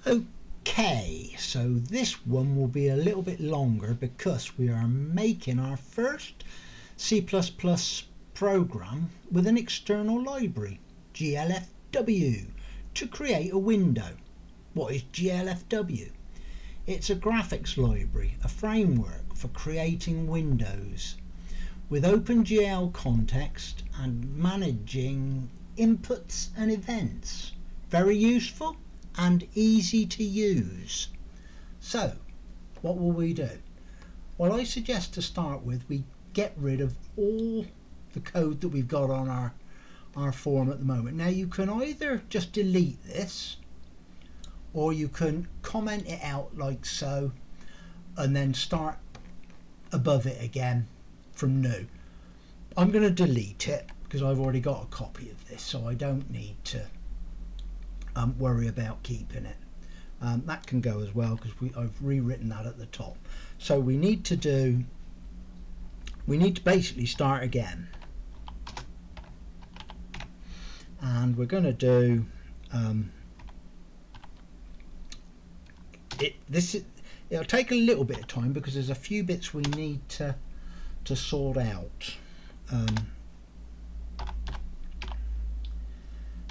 Okay, so this one will be a little bit longer because we are making our first C++ program with an external library, GLFW, to create a window. What is GLFW? It's a graphics library, a framework for creating windows with OpenGL context and managing inputs and events. Very useful and easy to use. So, what will we do? Well, I suggest to start with we get rid of all the code that we've got on our form at the moment. Now you can either just delete this, or you can comment it out like so and then start above it again from new. I'm going to delete it because I've already got a copy of this, so I don't need to worry about keeping it. That can go as well because I've rewritten that at the top. So we need to basically start again, and we're going to do it'll take a little bit of time because there's a few bits we need to sort out.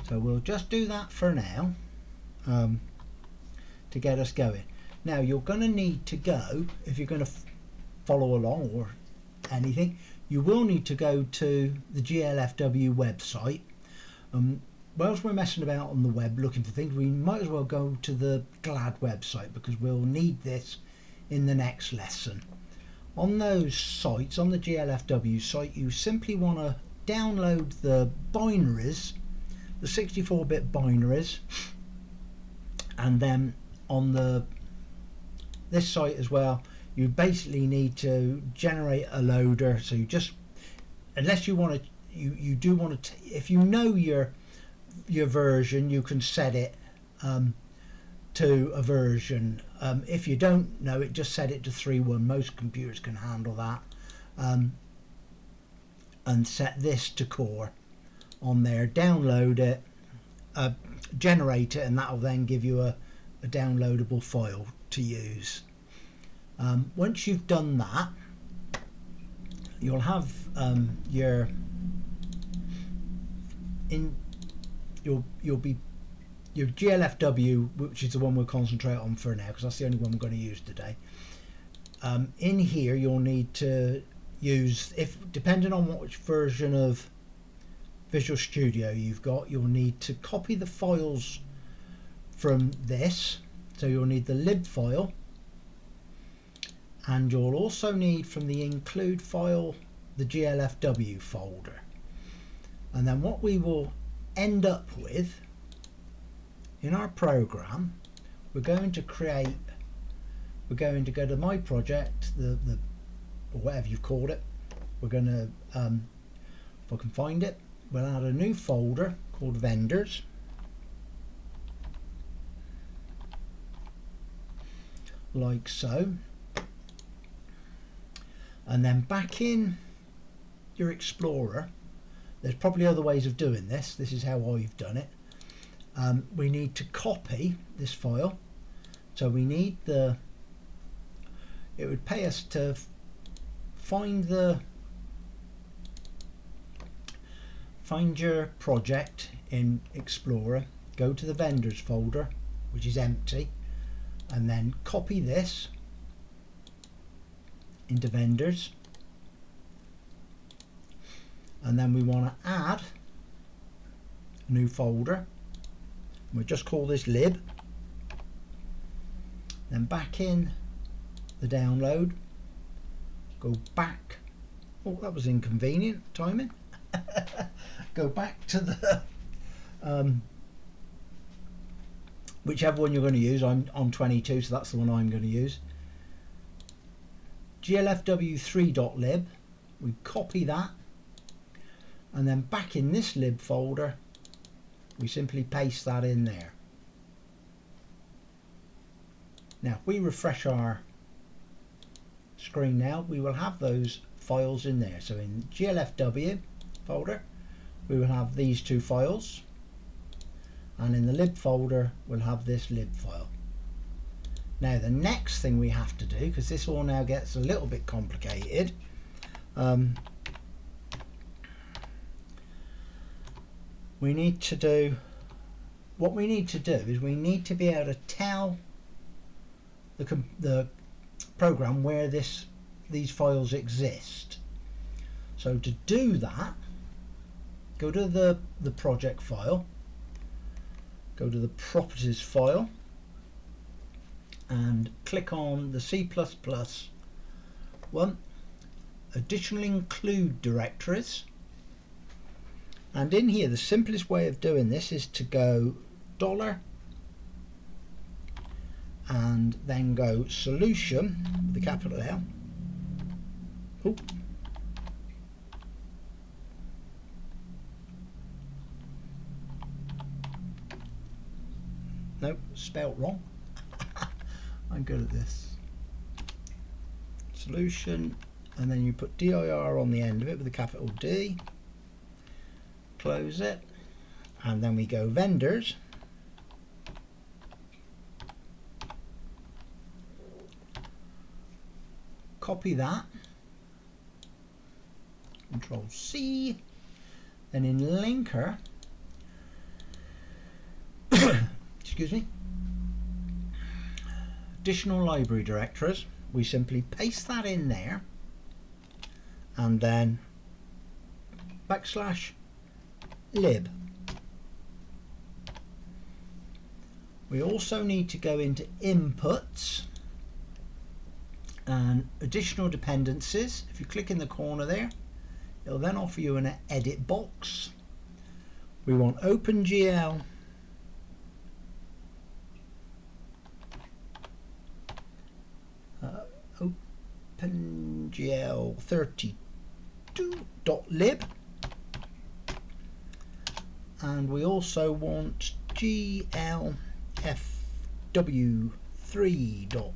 So we'll just do that for now to get us going. Now you're going to need to go, if you're going to follow along or anything, you will need to go to the GLFW website. Whilst we're messing about on the web looking for things, we might as well go to the GLAD website because we'll need this in the next lesson. On those sites, on the GLFW site, you simply want to download the binaries, the 64-bit binaries, and then on this site as well, you basically need to generate a loader. So you just, unless you want to, you do want to, if you know your version, you can set it to a version. If you don't know it, just set it to 3.1. Most computers can handle that, and set this to core on there, download it, generate it, and that will then give you a downloadable file to use. Once you've done that, you'll have your GLFW, which is the one we'll concentrate on for now because that's the only one we're going to use today. In here you'll need to use, depending on which version of Visual Studio you've got, you'll need to copy the files from this. So you'll need the lib file, and you'll also need from the include file the GLFW folder. And then what we will end up with in our program, we're going to go to my project, or whatever you've called it. We're going to, if I can find it, we'll add a new folder called vendors, like so, and then back in your Explorer, there's probably other ways of doing this. This is how I've done it. We need to copy this file, so we need it would pay us to find your project in Explorer, go to the vendors folder, which is empty, and then copy this into vendors, and then we want to add a new folder. We'll just call this lib. Then back in the download, go back, oh that was inconvenient timing, go back to the whichever one you're going to use. I'm on 22, so that's the one I'm going to use. glfw3.lib, we copy that, and then back in this lib folder we simply paste that in there. Now if we refresh our screen now, we will have those files in there. So in GLFW folder we will have these two files, and in the lib folder we'll have this lib file. Now the next thing we have to do, because this all now gets a little bit complicated, we need to do is we need to be able to tell the program where these files exist. So to do that, go to the project file, go to the properties file, and click on the C++ one, additional include directories. And in here, the simplest way of doing this is to go $ and then go solution with the capital L. Ooh. Nope, spelt wrong. I'm good at this. Solution, and then you put dir on the end of it with a capital D. Close it, and then we go vendors. Copy that. Control C. Then in linker, excuse me, additional library directories, we simply paste that in there, and then \lib. We also need to go into inputs and additional dependencies. If you click in the corner there, it'll then offer you an edit box. We want OpenGL OpenGL 32.lib, and we also want GLFW 3.lib.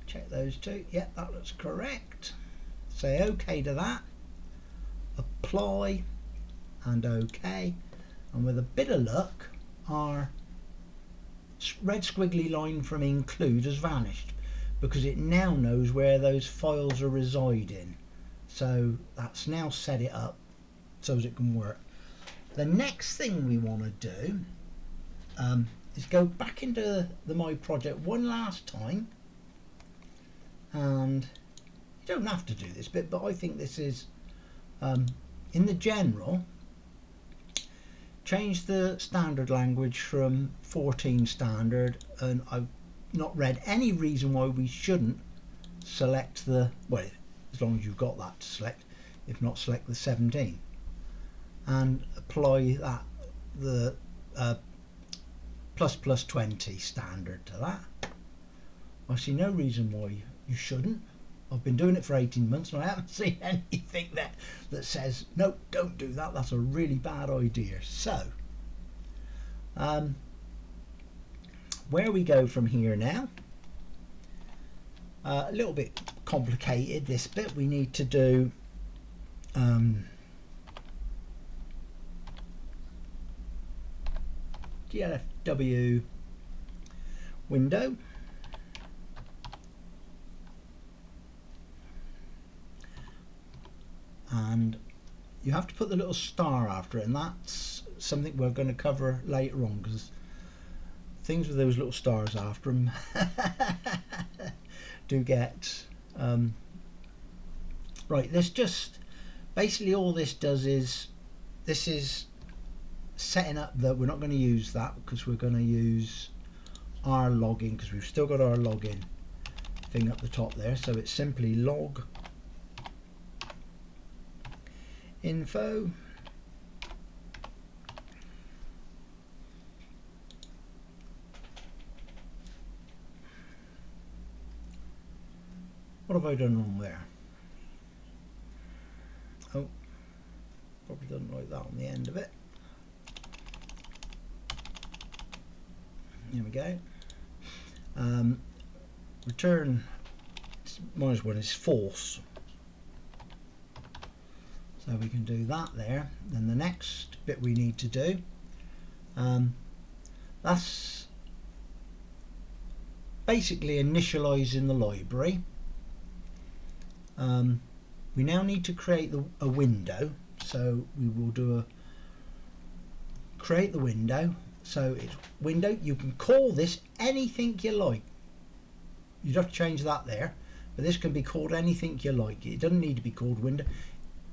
Check those two. Yeah, that looks correct. Say OK to that, apply, and OK, and with a bit of luck our red squiggly line from include has vanished, because it now knows where those files are residing. So that's now set it up so as it can work. The next thing we want to do is go back into the My Project one last time, and you don't have to do this bit, but I think this is in the general, change the standard language from 14 standard, and I've not read any reason why we shouldn't select the, well, as long as you've got that to select, if not select the 17, and apply that, the ++20 standard to that. I see no reason why you shouldn't. I've been doing it for 18 months and I haven't seen anything that says no, don't do that, that's a really bad idea. So where we go from here now, a little bit complicated this bit. We need to do GLFW window, and you have to put the little star after it, and that's something we're going to cover later on, because things with those little stars after them do get right. This just basically, all this does is, this is setting up that we're not going to use that, because we're going to use our login, because we've still got our login thing up the top there. So it's simply log info what have I done wrong there? Oh, probably doesn't like that on the end of it. Here we go. Return -1 is false, so we can do that there. Then the next bit we need to do, That's basically initializing the library. We now need to create a window, so we will do create the window. So it's window. You can call this anything you like. You'd have to change that there, but this can be called anything you like. It doesn't need to be called window.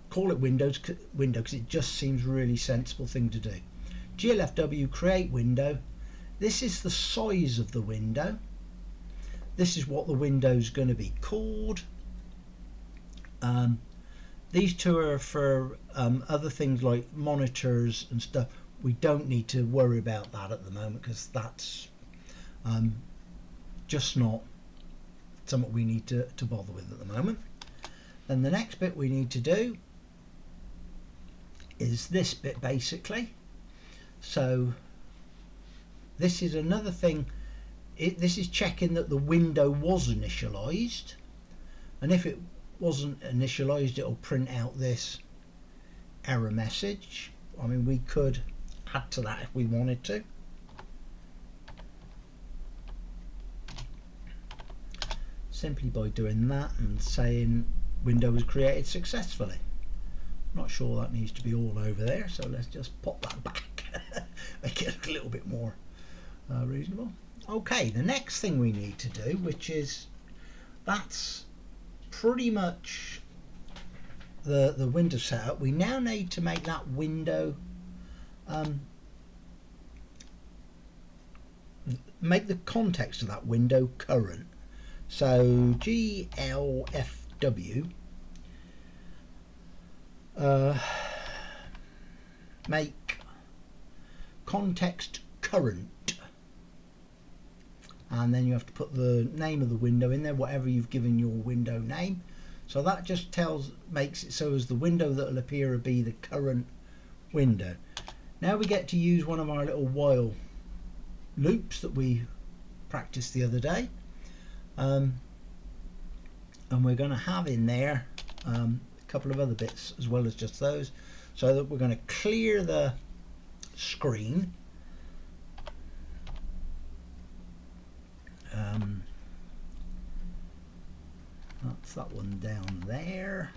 Call it window because it just seems a really sensible thing to do. GLFW create window. This is the size of the window. This is what the window is going to be called. These two are for other things like monitors and stuff. We don't need to worry about that at the moment because that's just not something we need to bother with at the moment. Then the next bit we need to do is this bit basically. So this is another thing. This is checking that the window was initialized, and if it wasn't initialized, it'll print out this error message. I mean, we could add to that if we wanted to. Simply by doing that and saying window was created successfully. Not sure that needs to be all over there, so let's just pop that back. Make it look a little bit more reasonable. Okay, the next thing we need to do, which is that's pretty much the window setup. We now need to make that window make the context of that window current. So GLFW make context current, and then you have to put the name of the window in there, whatever you've given your window name. So that just makes it so as the window that will appear will be the current window. Now we get to use one of our little while loops that we practiced the other day, and we're going to have in there a couple of other bits as well as just those, so that we're going to clear the screen. That's that one down there.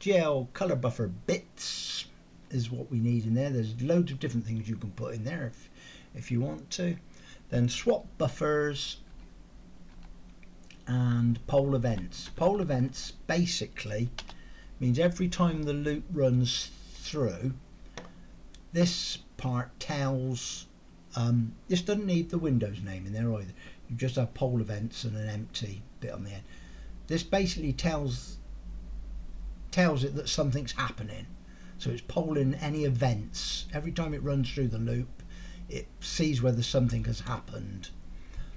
GL color buffer bits is what we need in there. There's loads of different things you can put in there if you want to. Then swap buffers and poll events. Poll events basically means every time the loop runs through, this part tells, this doesn't need the Windows name in there either. You just have poll events and an empty bit on the end. This basically tells it that something's happening. So it's polling any events. Every time it runs through the loop, it sees whether something has happened.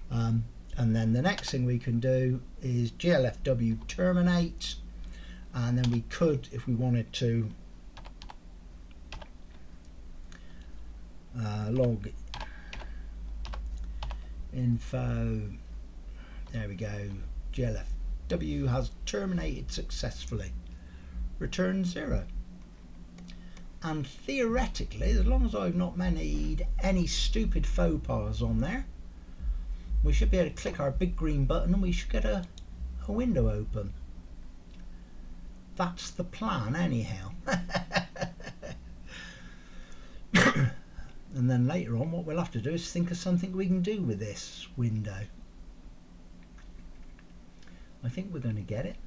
And then the next thing we can do is GLFW terminate, and then we could, if we wanted to, log info, there we go, GLFW has terminated successfully, return 0. And theoretically, as long as I've not made any stupid faux pas on there, we should be able to click our big green button and we should get a window open. That's the plan anyhow. And then later on what we'll have to do is think of something we can do with this window. I think we're going to get it.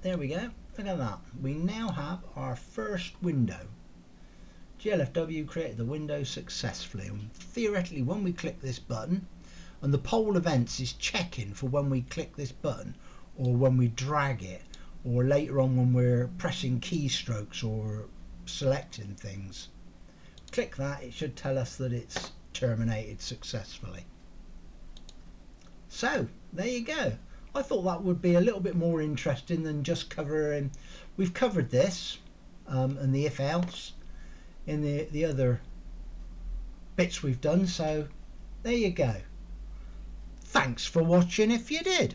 There we go. Look at that. We now have our first window. GLFW created the window successfully, and theoretically when we click this button, and the poll events is checking for when we click this button or when we drag it, or later on when we're pressing keystrokes or selecting things. Click that, it should tell us that it's terminated successfully. So there you go. I thought that would be a little bit more interesting than just covering. We've covered this and the if else in the other bits we've done, so there you go. Thanks for watching if you did.